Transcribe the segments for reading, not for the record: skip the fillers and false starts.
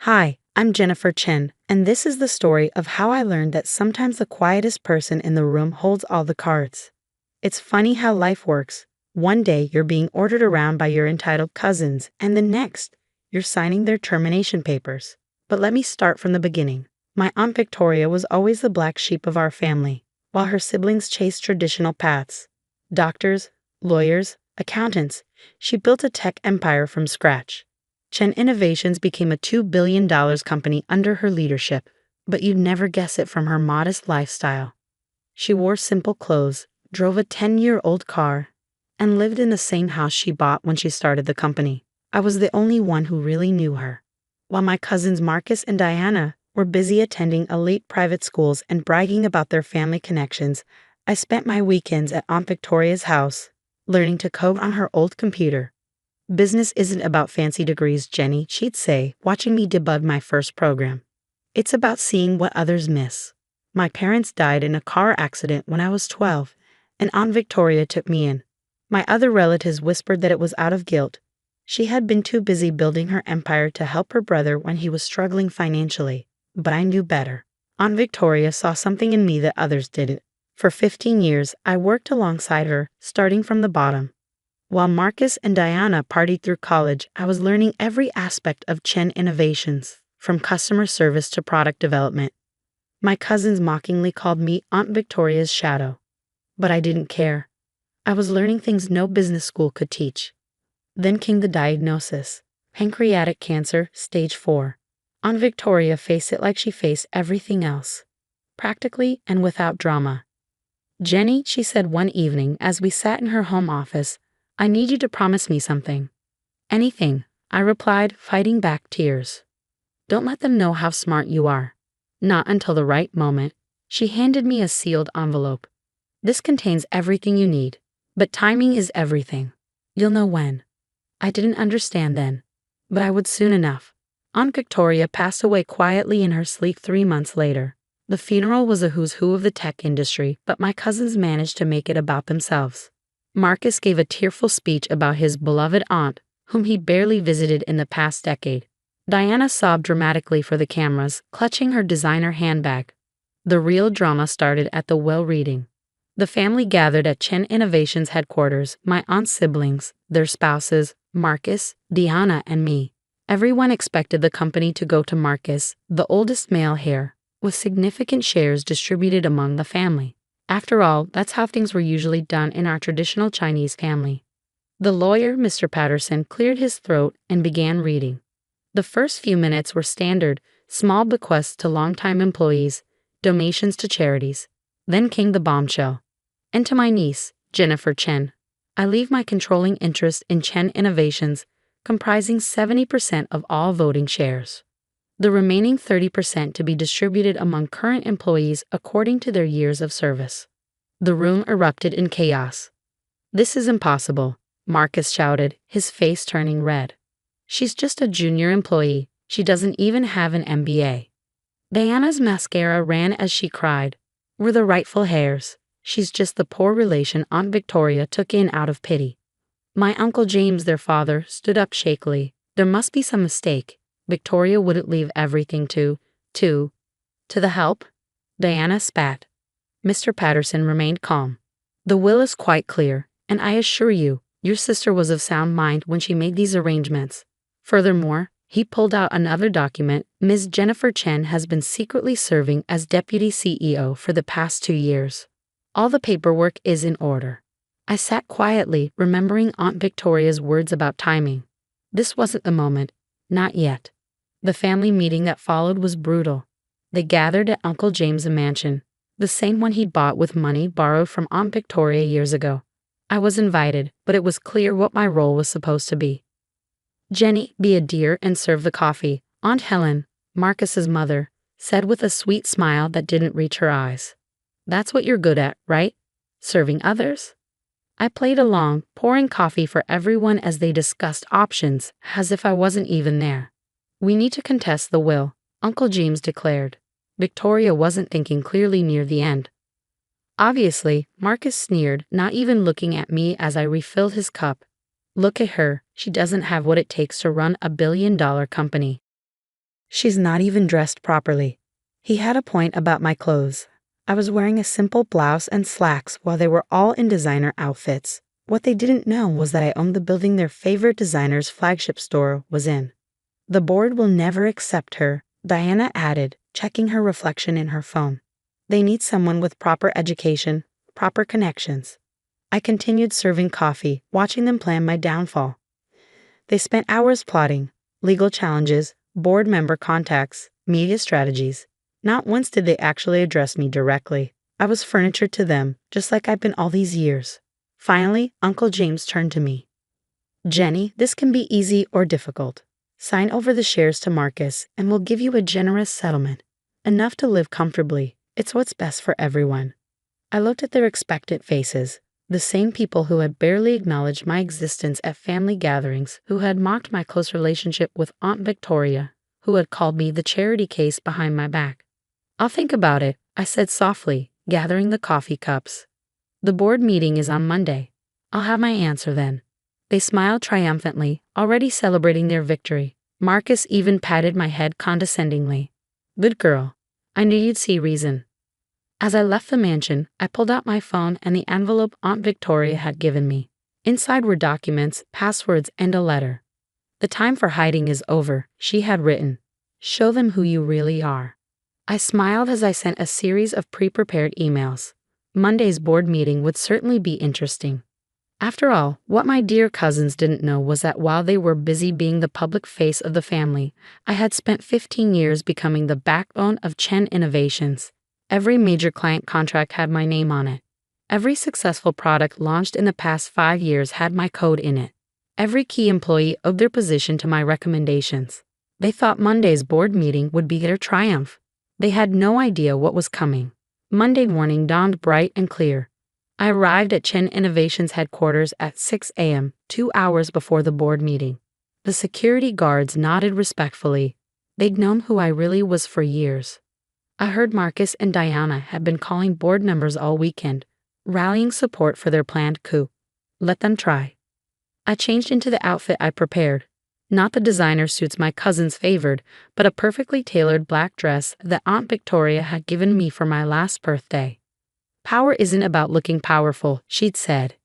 Hi, I'm Jennifer Chen, and this is the story of how I learned that sometimes the quietest person in the room holds all the cards. It's funny how life works. One day you're being ordered around by your entitled cousins, and the next, you're signing their termination papers. But let me start from the beginning. My Aunt Victoria was always the black sheep of our family, while her siblings chased traditional paths. Doctors, lawyers, accountants, she built a tech empire from scratch. Chen Innovations became a $2 billion company under her leadership, but you'd never guess it from her modest lifestyle. She wore simple clothes, drove a 10-year-old car, and lived in the same house she bought when she started the company. I was the only one who really knew her. While my cousins Marcus and Diana were busy attending elite private schools and bragging about their family connections, I spent my weekends at Aunt Victoria's house, learning to code on her old computer. Business isn't about fancy degrees, Jenny, she'd say, watching me debug my first program. It's about seeing what others miss. My parents died in a car accident when I was 12, and Aunt Victoria took me in. My other relatives whispered that it was out of guilt. She had been too busy building her empire to help her brother when he was struggling financially, but I knew better. Aunt Victoria saw something in me that others didn't. For 15 years, I worked alongside her, starting from the bottom. While Marcus and Diana partied through college, I was learning every aspect of Chen Innovations, from customer service to product development. My cousins mockingly called me Aunt Victoria's shadow. But I didn't care. I was learning things no business school could teach. Then came the diagnosis: pancreatic cancer, stage 4. Aunt Victoria faced it like she faced everything else, practically and without drama. "Jenny," she said one evening as we sat in her home office, "I need you to promise me something." "Anything," I replied, fighting back tears. "Don't let them know how smart you are." "Not until the right moment." She handed me a sealed envelope. "This contains everything you need, but timing is everything. You'll know when." I didn't understand then, but I would soon enough. Aunt Victoria passed away quietly in her sleep 3 months later. The funeral was a who's who of the tech industry, but my cousins managed to make it about themselves. Marcus gave a tearful speech about his beloved aunt, whom he barely visited in the past decade. Diana sobbed dramatically for the cameras, clutching her designer handbag. The real drama started at the well reading. The family gathered at Chen Innovations headquarters, my aunt's siblings, their spouses, Marcus, Diana, and me. Everyone expected the company to go to Marcus, the oldest male heir, with significant shares distributed among the family. After all, that's how things were usually done in our traditional Chinese family. The lawyer, Mr. Patterson, cleared his throat and began reading. The first few minutes were standard: small bequests to longtime employees, donations to charities. Then came the bombshell. "And to my niece, Jennifer Chen, I leave my controlling interest in Chen Innovations, comprising 70% of all voting shares. The remaining 30% to be distributed among current employees according to their years of service." The room erupted in chaos. "This is impossible," Marcus shouted, his face turning red. "She's just a junior employee. She doesn't even have an MBA. Diana's mascara ran as she cried. "We're the rightful heirs. She's just the poor relation Aunt Victoria took in out of pity." My Uncle James, their father, stood up shakily. "There must be some mistake. Victoria wouldn't leave everything to the help." Diana spat. Mr. Patterson remained calm. "The will is quite clear, and I assure you, your sister was of sound mind when she made these arrangements. Furthermore," he pulled out another document, "Ms. Jennifer Chen has been secretly serving as deputy CEO for the past 2 years. All the paperwork is in order." I sat quietly, remembering Aunt Victoria's words about timing. This wasn't the moment. Not yet. The family meeting that followed was brutal. They gathered at Uncle James' mansion, the same one he'd bought with money borrowed from Aunt Victoria years ago. I was invited, but it was clear what my role was supposed to be. "Jenny, be a dear and serve the coffee," Aunt Helen, Marcus's mother, said with a sweet smile that didn't reach her eyes. "That's what you're good at, right? Serving others?" I played along, pouring coffee for everyone as they discussed options, as if I wasn't even there. "We need to contest the will," Uncle James declared. Victoria wasn't thinking clearly near the end. Obviously, Marcus sneered, not even looking at me as I refilled his cup. "Look at her, she doesn't have what it takes to run a billion-dollar company." She's not even dressed properly. He had a point about my clothes. I was wearing a simple blouse and slacks while they were all in designer outfits. What they didn't know was that I owned the building their favorite designer's flagship store was in. The board will never accept her, Diana added, checking her reflection in her phone. They need someone with proper education, proper connections. I continued serving coffee, watching them plan my downfall. They spent hours plotting legal challenges, board member contacts, media strategies. Not once did they actually address me directly. I was furniture to them, just like I've been all these years. Finally, Uncle James turned to me. Jenny, this can be easy or difficult. Sign over the shares to Marcus, and we'll give you a generous settlement. Enough to live comfortably. It's what's best for everyone. I looked at their expectant faces, the same people who had barely acknowledged my existence at family gatherings, who had mocked my close relationship with Aunt Victoria, who had called me the charity case behind my back. I'll think about it, I said softly, gathering the coffee cups. The board meeting is on Monday. I'll have my answer then. They smiled triumphantly, already celebrating their victory. Marcus even patted my head condescendingly. Good girl. I knew you'd see reason. As I left the mansion, I pulled out my phone and the envelope Aunt Victoria had given me. Inside were documents, passwords, and a letter. The time for hiding is over, she had written. Show them who you really are. I smiled as I sent a series of pre-prepared emails. Monday's board meeting would certainly be interesting. After all, what my dear cousins didn't know was that while they were busy being the public face of the family, I had spent 15 years becoming the backbone of Chen Innovations. Every major client contract had my name on it. Every successful product launched in the past 5 years had my code in it. Every key employee owed their position to my recommendations. They thought Monday's board meeting would be their triumph. They had no idea what was coming. Monday morning dawned bright and clear. I arrived at Chen Innovations headquarters at 6 a.m., 2 hours before the board meeting. The security guards nodded respectfully. They'd known who I really was for years. I heard Marcus and Diana had been calling board members all weekend, rallying support for their planned coup. Let them try. I changed into the outfit I prepared. Not the designer suits my cousins favored, but a perfectly tailored black dress that Aunt Victoria had given me for my last birthday. Power isn't about looking powerful, she'd said.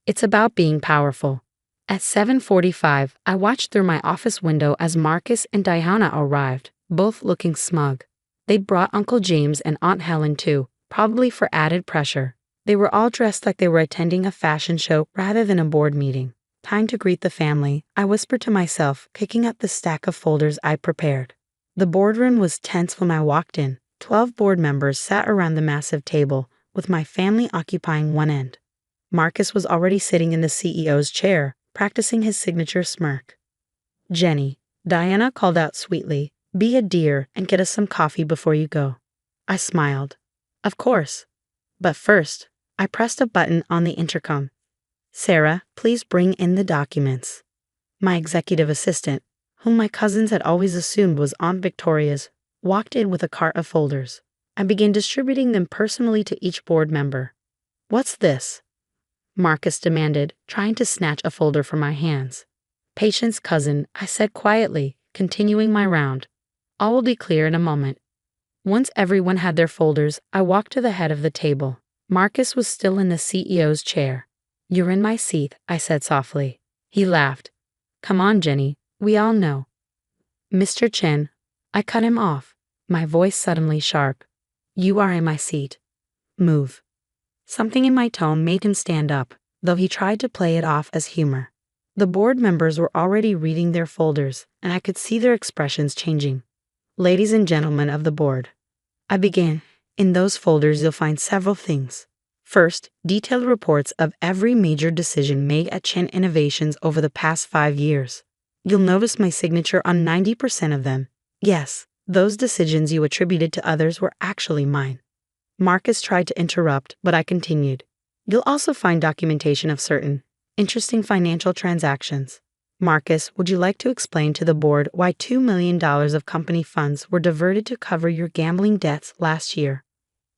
It's about being powerful. At 7:45, I watched through my office window as Marcus and Diana arrived, both looking smug. They'd brought Uncle James and Aunt Helen too, probably for added pressure. They were all dressed like they were attending a fashion show rather than a board meeting. Time to greet the family, I whispered to myself, picking up the stack of folders I prepared. The boardroom was tense when I walked in. 12 board members sat around the massive table, with my family occupying one end. Marcus was already sitting in the CEO's chair, practicing his signature smirk. Jenny, Diana called out sweetly, be a dear and get us some coffee before you go. I smiled. Of course. But first, I pressed a button on the intercom. Sarah, please bring in the documents. My executive assistant, whom my cousins had always assumed was Aunt Victoria's, walked in with a cart of folders. I began distributing them personally to each board member. What's this? Marcus demanded, trying to snatch a folder from my hands. Patience, cousin, I said quietly, continuing my round. All will be clear in a moment. Once everyone had their folders, I walked to the head of the table. Marcus was still in the CEO's chair. You're in my seat, I said softly. He laughed. Come on, Jenny, we all know. Mr. Chen, I cut him off, my voice suddenly sharp. You are in my seat. Move. Something in my tone made him stand up, though he tried to play it off as humor. The board members were already reading their folders, and I could see their expressions changing. Ladies and gentlemen of the board, I began. In those folders you'll find several things. First, detailed reports of every major decision made at Chen Innovations over the past 5 years. You'll notice my signature on 90% of them. Yes, those decisions you attributed to others were actually mine. Marcus tried to interrupt, but I continued. You'll also find documentation of certain interesting financial transactions. Marcus, would you like to explain to the board why $2 million of company funds were diverted to cover your gambling debts last year?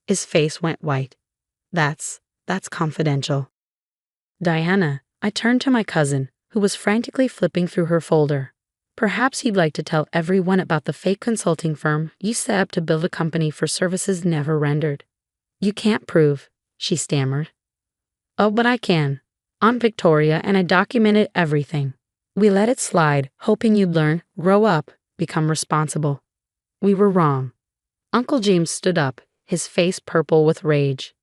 His face went white. That's confidential. Diana, I turned to my cousin, who was frantically flipping through her folder. Perhaps you'd like to tell everyone about the fake consulting firm you set up to build a company for services never rendered. You can't prove, she stammered. Oh, but I can. Aunt Victoria and I documented everything. We let it slide, hoping you'd learn, grow up, become responsible. We were wrong. Uncle James stood up, his face purple with rage.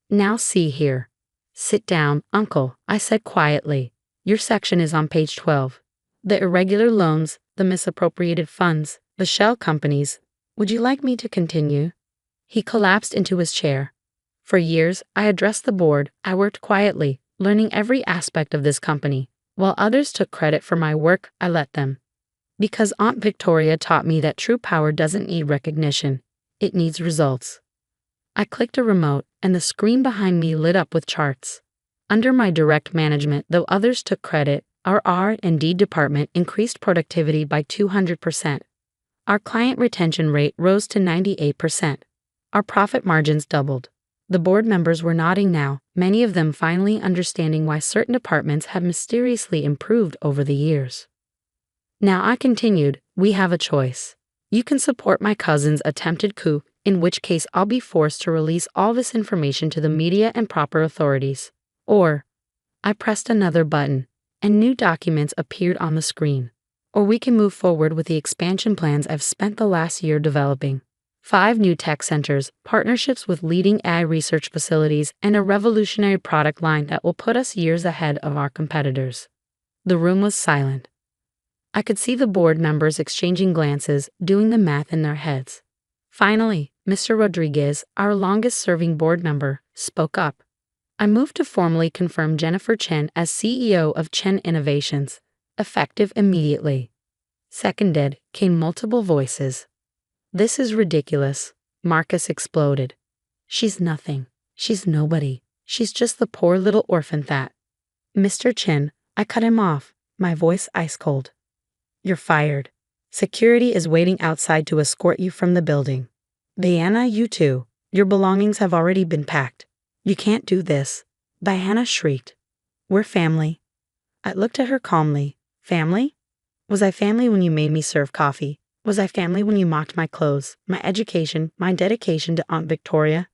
Now see here. Sit down, Uncle, I said quietly. Your section is on page 12. The irregular loans, the misappropriated funds, the shell companies. Would you like me to continue? He collapsed into his chair. For years, I addressed the board. I worked quietly, learning every aspect of this company. While others took credit for my work, I let them. Because Aunt Victoria taught me that true power doesn't need recognition. It needs results. I clicked a remote, and the screen behind me lit up with charts. Under my direct management, though others took credit, our R&D department increased productivity by 200%. Our client retention rate rose to 98%. Our profit margins doubled. The board members were nodding now, many of them finally understanding why certain departments had mysteriously improved over the years. Now I continued, we have a choice. You can support my cousin's attempted coup, in which case I'll be forced to release all this information to the media and proper authorities. Or, I pressed another button, and new documents appeared on the screen. Or we can move forward with the expansion plans I've spent the last year developing. 5 new tech centers, partnerships with leading AI research facilities, and a revolutionary product line that will put us years ahead of our competitors. The room was silent. I could see the board members exchanging glances, doing the math in their heads. Finally, Mr. Rodriguez, our longest-serving board member, spoke up. I moved to formally confirm Jennifer Chen as CEO of Chen Innovations, effective immediately. Seconded came multiple voices. This is ridiculous, Marcus exploded. She's nothing. She's nobody. She's just the poor little orphan that. Mr. Chen, I cut him off, my voice ice cold. You're fired. Security is waiting outside to escort you from the building. Diana, you too. Your belongings have already been packed. You can't do this. Diana shrieked. We're family. I looked at her calmly. Family? Was I family when you made me serve coffee? Was I family when you mocked my clothes, my education, my dedication to Aunt Victoria?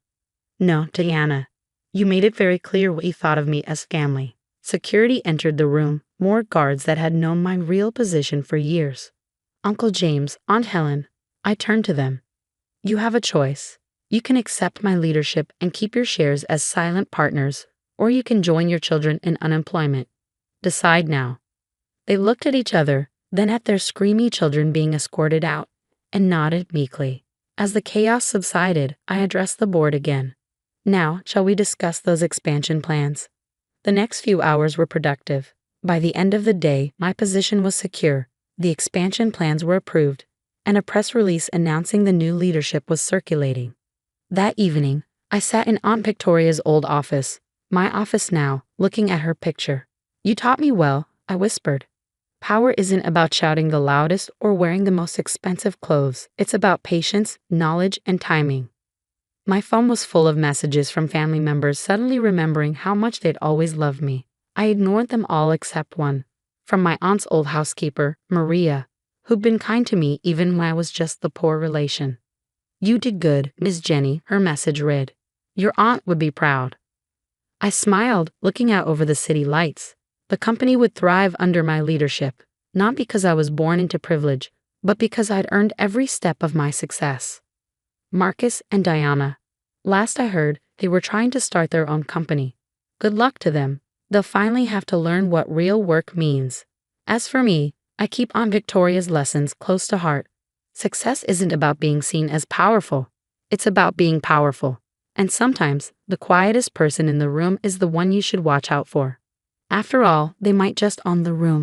No, Diana. You made it very clear what you thought of me as family. Security entered the room, more guards that had known my real position for years. Uncle James, Aunt Helen. I turned to them. You have a choice. You can accept my leadership and keep your shares as silent partners, or you can join your children in unemployment. Decide now. They looked at each other, then at their screamy children being escorted out, and nodded meekly. As the chaos subsided, I addressed the board again. Now, shall we discuss those expansion plans? The next few hours were productive. By the end of the day, my position was secure, the expansion plans were approved, and a press release announcing the new leadership was circulating. That evening, I sat in Aunt Victoria's old office, my office now, looking at her picture. You taught me well, I whispered. Power isn't about shouting the loudest or wearing the most expensive clothes. It's about patience, knowledge, and timing. My phone was full of messages from family members suddenly remembering how much they'd always loved me. I ignored them all except one. From my aunt's old housekeeper, Maria, who'd been kind to me even when I was just the poor relation. You did good, Miss Jenny, her message read. Your aunt would be proud. I smiled, looking out over the city lights. The company would thrive under my leadership, not because I was born into privilege, but because I'd earned every step of my success. Marcus and Diana. Last I heard, they were trying to start their own company. Good luck to them. They'll finally have to learn what real work means. As for me, I keep Aunt Victoria's lessons close to heart. Success isn't about being seen as powerful. It's about being powerful. And sometimes, the quietest person in the room is the one you should watch out for. After all, they might just own the room.